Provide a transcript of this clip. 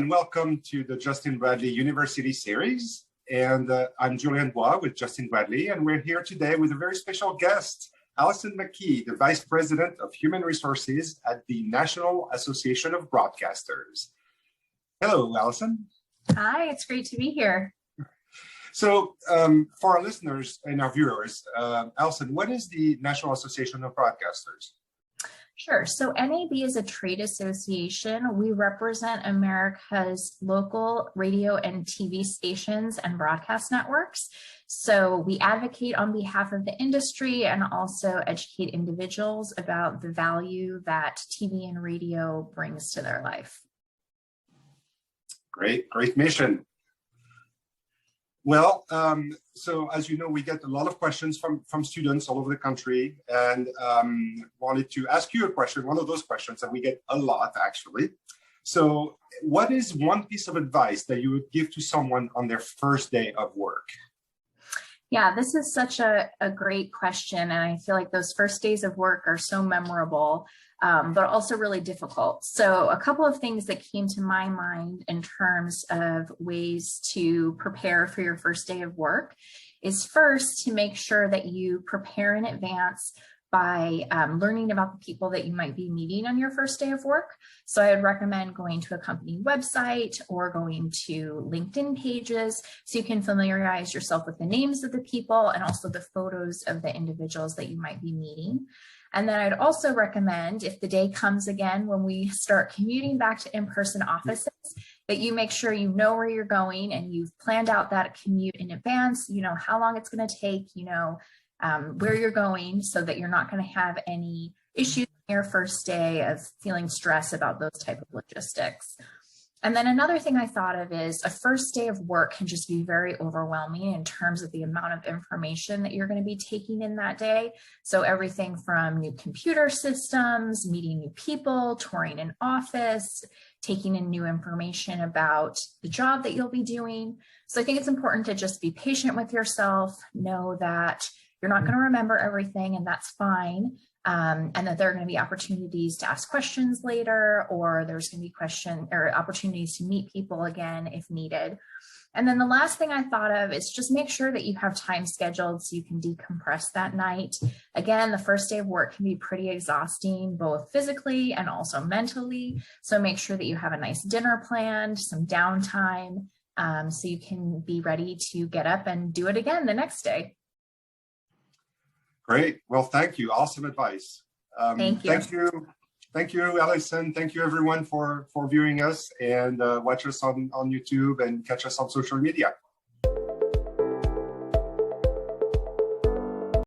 and welcome to the Justin Bradley University series. And I'm Julien Bois with Justin Bradley, and we're here today with a very special guest, Allison McKee, the Vice President of Human Resources at the National Association of Broadcasters. Hello, Allison. Hi, it's great to be here. So for our listeners and our viewers, Allison, what is the National Association of Broadcasters? Sure. So NAB is a trade association. We represent America's local radio and TV stations and broadcast networks. So we advocate on behalf of the industry and also educate individuals about the value that TV and radio brings to their life. Great mission. Well, so as you know, we get a lot of questions from students all over the country, and wanted to ask you a question, one of those questions that we get a lot, actually. So what is one piece of advice that you would give to someone on their first day of work? Yeah, this is such a great question. And I feel like those first days of work are so memorable, but also really difficult. So a couple of things that came to my mind in terms of ways to prepare for your first day of work is first to make sure that you prepare in advance by learning about the people that you might be meeting on your first day of work. So I would recommend going to a company website or going to LinkedIn pages so you can familiarize yourself with the names of the people and also the photos of the individuals that you might be meeting. And then I'd also recommend, if the day comes again when we start commuting back to in-person offices, that you make sure you know where you're going and you've planned out that commute in advance, you know how long it's going to take, you know where you're going, so that you're not going to have any issues on your first day of feeling stress about those type of logistics. And then another thing I thought of is a first day of work can just be very overwhelming in terms of the amount of information that you're going to be taking in that day. So everything from new computer systems, meeting new people, touring an office, taking in new information about the job that you'll be doing. So I think it's important to just be patient with yourself, know that you're not going to remember everything, and that's fine. And that there are going to be opportunities to ask questions later, or there's going to be opportunities to meet people again if needed. And then the last thing I thought of is just make sure that you have time scheduled so you can decompress that night. Again, the first day of work can be pretty exhausting, both physically and also mentally. So make sure that you have a nice dinner planned, some downtime, so you can be ready to get up and do it again the next day. Great. Well, thank you. Awesome advice. Thank you. Thank you, Allison. Thank you, everyone, for viewing us, and watch us on YouTube and catch us on social media.